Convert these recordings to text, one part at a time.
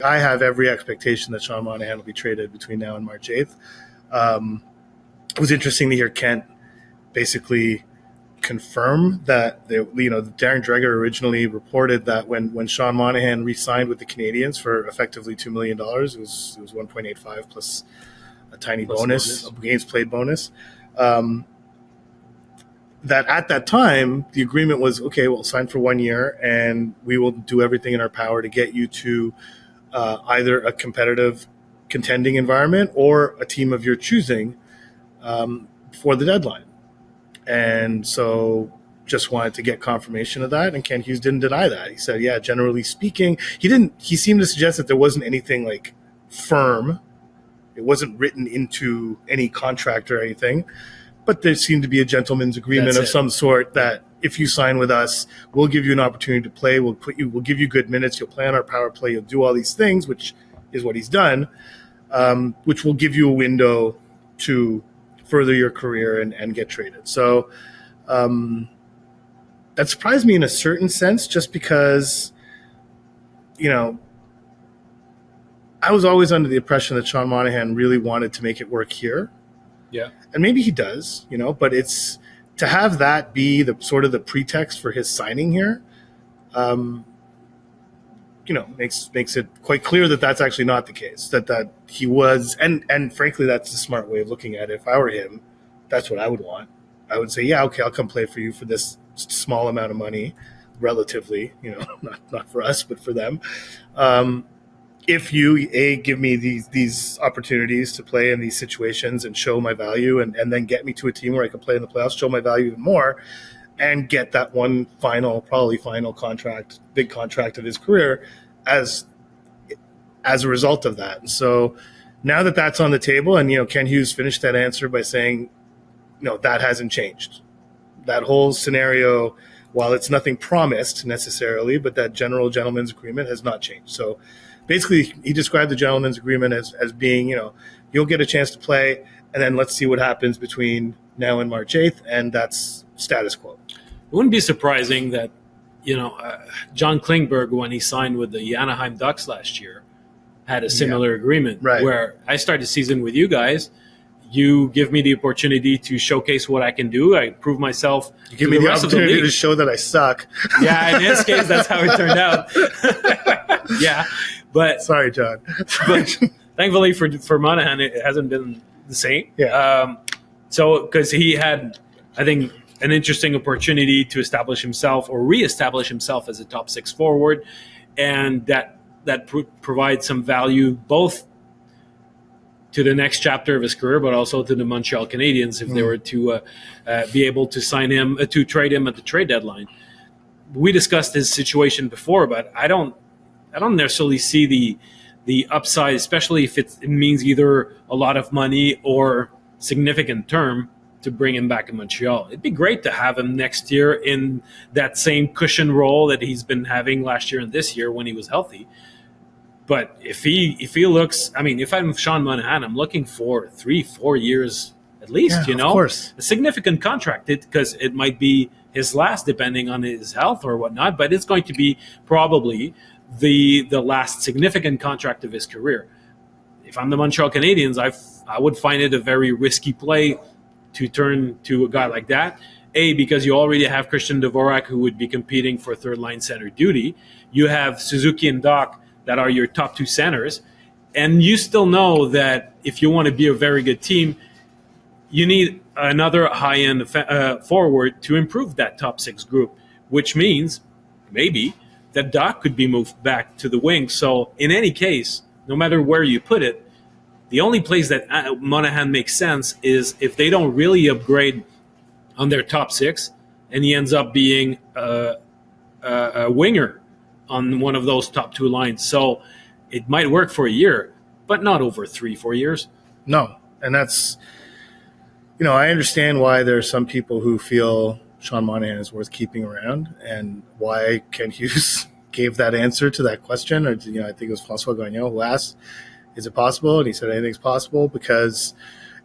I have every expectation that Sean Monahan will be traded between now and March 8th. It was interesting to hear Kent basically confirm that Darren Dreger originally reported that when Sean Monahan re-signed with the Canadiens for effectively $2 million, it was 1.85 plus a tiny bonus, a games played bonus. That at that time, the agreement was, okay, we'll sign for 1 year and we will do everything in our power to get you to either a competitive contending environment or a team of your choosing for the deadline. And so just wanted to get confirmation of that. And Ken Hughes didn't deny that. He said, yeah, generally speaking, he seemed to suggest that there wasn't anything like firm. It wasn't written into any contract or anything, but there seemed to be a gentleman's agreement of some sort that if you sign with us, we'll give you an opportunity to play. We'll give you good minutes. You'll play on our power play. You'll do all these things, which is what he's done, which will give you a window to further your career and get traded. So that surprised me in a certain sense, just because, I was always under the impression that Sean Monahan really wanted to make it work here. Yeah. And maybe he does, but it's to have that be the sort of the pretext for his signing here, makes it quite clear that that's actually not the case, that he was, and frankly, that's the smart way of looking at it. If I were him, that's what I would want. I would say, yeah, okay, I'll come play for you for this small amount of money, relatively, not for us, but for them. If you, give me these opportunities to play in these situations and show my value and then get me to a team where I can play in the playoffs, show my value even more, and get that one probably final contract, big contract of his career as a result of that. And so now that that's on the table, and, Ken Hughes finished that answer by saying, that hasn't changed. That whole scenario, while it's nothing promised necessarily, but that general gentleman's agreement has not changed. So basically, he described the gentleman's agreement as being, you'll get a chance to play, and then let's see what happens between now and March 8th, and that's status quo. It wouldn't be surprising that, John Klingberg, when he signed with the Anaheim Ducks last year, had a similar agreement, right, where I start the season with you guys. You give me the opportunity to showcase what I can do. I prove myself. You give me the opportunity to show that I suck. Yeah, in this case, that's how it turned out. Yeah, but sorry, John. But thankfully for Monahan, it hasn't been the same. Yeah. So because he had, I think, an interesting opportunity to establish himself or reestablish himself as a top six forward, and that provides some value both to the next chapter of his career, but also to the Montreal Canadiens if they were to be able to sign him, to trade him at the trade deadline. We discussed his situation before, but I don't necessarily see the upside, especially if it means either a lot of money or significant term to bring him back in Montreal. It'd be great to have him next year in that same cushion role that he's been having last year and this year when he was healthy. But if he looks, if I'm Sean Monahan, I'm looking for 3-4 years at least, Of course. A significant contract, because it might be his last, depending on his health or whatnot, but it's going to be probably the last significant contract of his career. If I'm the Montreal Canadiens, I would find it a very risky play to turn to a guy like that. Because you already have Christian Dvorak, who would be competing for third-line center duty. You have Suzuki and Doc, that are your top two centers. And you still know that if you want to be a very good team, you need another high-end forward to improve that top six group, which means maybe that Doc could be moved back to the wing. So in any case, no matter where you put it, the only place that Monahan makes sense is if they don't really upgrade on their top six and he ends up being a winger on one of those top two lines. So it might work for a year, but not over 3-4 years. No. And that's, I understand why there are some people who feel Sean Monahan is worth keeping around, and why Ken Hughes gave that answer to that question. Or, I think it was François Gagnon who asked, is it possible? And he said anything's possible, because,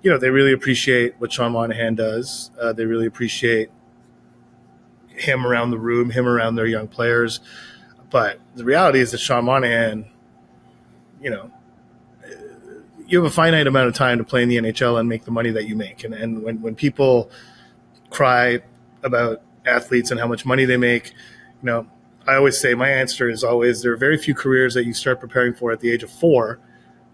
they really appreciate what Sean Monahan does. They really appreciate him around the room, him around their young players. But the reality is that Sean Monahan you know, you have a finite amount of time to play in the NHL and make the money that you make. And when people cry about athletes and how much money they make, you know, I always say my answer is always there are very few careers that you start preparing for at the age of 4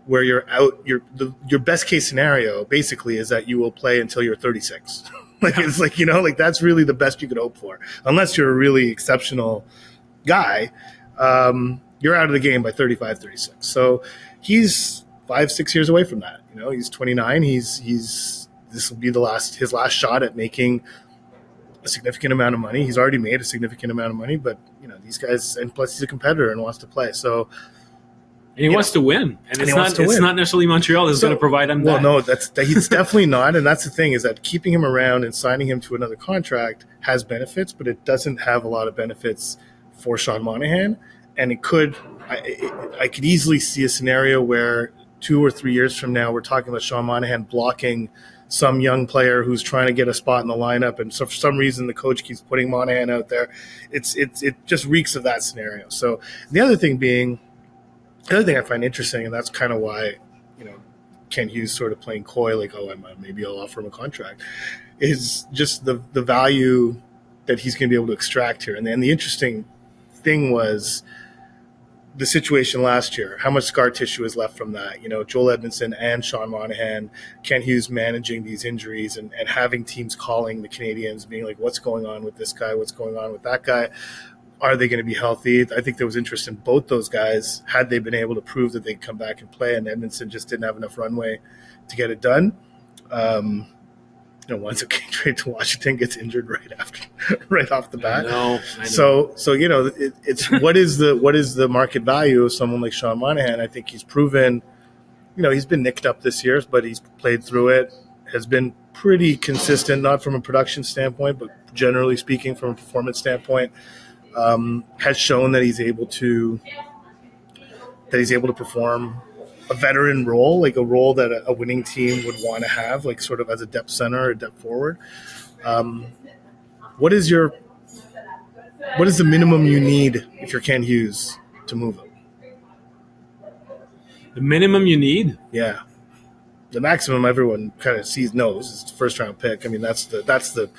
where you're out. Your best case scenario basically is that you will play until you're 36. It's like, you know, like that's really the best you could hope for, unless you're a really exceptional guy. You're out of the game by 35, 36. So he's 5-6 years away from that. You know, he's 29. This will be his last shot at making a significant amount of money. He's already made a significant amount of money, but you know, these guys, and plus he's a competitor and wants to play. So, and he wants to win, and it's not necessarily Montreal is going to provide him. Well, no, he's definitely not, and that's the thing is that keeping him around and signing him to another contract has benefits, but it doesn't have a lot of benefits for Sean Monahan, and it could. I could easily see a scenario where 2 or 3 years from now we're talking about Sean Monahan blocking some young player who's trying to get a spot in the lineup, and so for some reason the coach keeps putting Monahan out there. It just reeks of that scenario. So the other thing I find interesting, and that's kind of why, you know, Kent Hughes sort of playing coy, like, oh, maybe I'll offer him a contract, is just the value that he's going to be able to extract here. And then the interesting thing was the situation last year, how much scar tissue is left from that. You know, Joel Edmondson and Sean Monahan, Kent Hughes managing these injuries and having teams calling the Canadiens, being like, what's going on with this guy? What's going on with that guy? Are they going to be healthy? I think there was interest in both those guys had they been able to prove that they could come back and play, and Edmondson just didn't have enough runway to get it done. You know, winds up getting traded to Washington, gets injured right off the bat. I know. So you know, it's what is the market value of someone like Sean Monahan? I think he's proven, you know, he's been nicked up this year, but he's played through it, has been pretty consistent, not from a production standpoint, but generally speaking from a performance standpoint, has shown that he's able to perform a veteran role, like a role that a winning team would want to have, like sort of as a depth center or depth forward. What is the minimum you need if you're Kent Hughes to move him? The minimum you need? Yeah. The maximum everyone kind of knows is the first round pick. I mean, that's the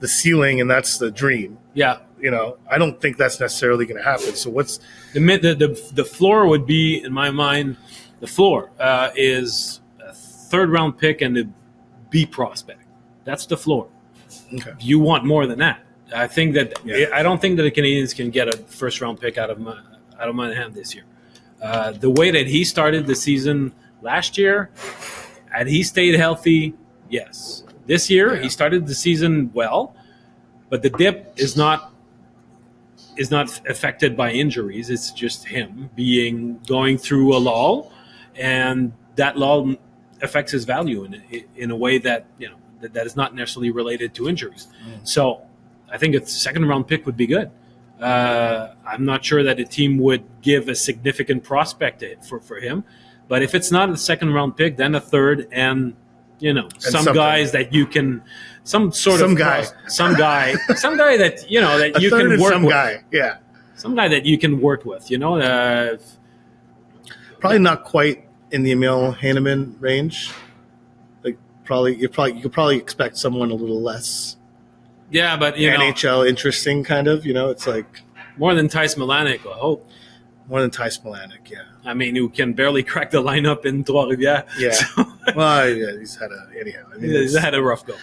ceiling and that's the dream. Yeah. You know, I don't think that's necessarily going to happen. So what's the floor would be, in my mind, the floor is a third round pick and a B prospect. That's the floor. Okay. You want more than that. I think that I don't think that the Canadiens can get a first round pick out of Monahan this year. The way that he started the season last year, had he stayed healthy, yes. This year he started the season well, but the dip is not affected by injuries. It's just him going through a lull, and that lull affects his value in a way that, you know, that is not necessarily related to injuries. So I think a second round pick would be good. I'm not sure that a team would give a significant prospect for him, but if it's not a second round pick, then a third, and you know, some guys that you can, some guy that, you know, that you can work with. Some guy that you can work with, you know. Probably not quite in the Emil Heineman range. Like you could probably expect someone a little less. Yeah, but NHL interesting kind of, you know. It's like more than Tice Melanek, I hope. More than Tice Melanek, yeah. I mean, who can barely crack the lineup in Trois-Rivières. Yeah. So, well, yeah, he's had a rough go.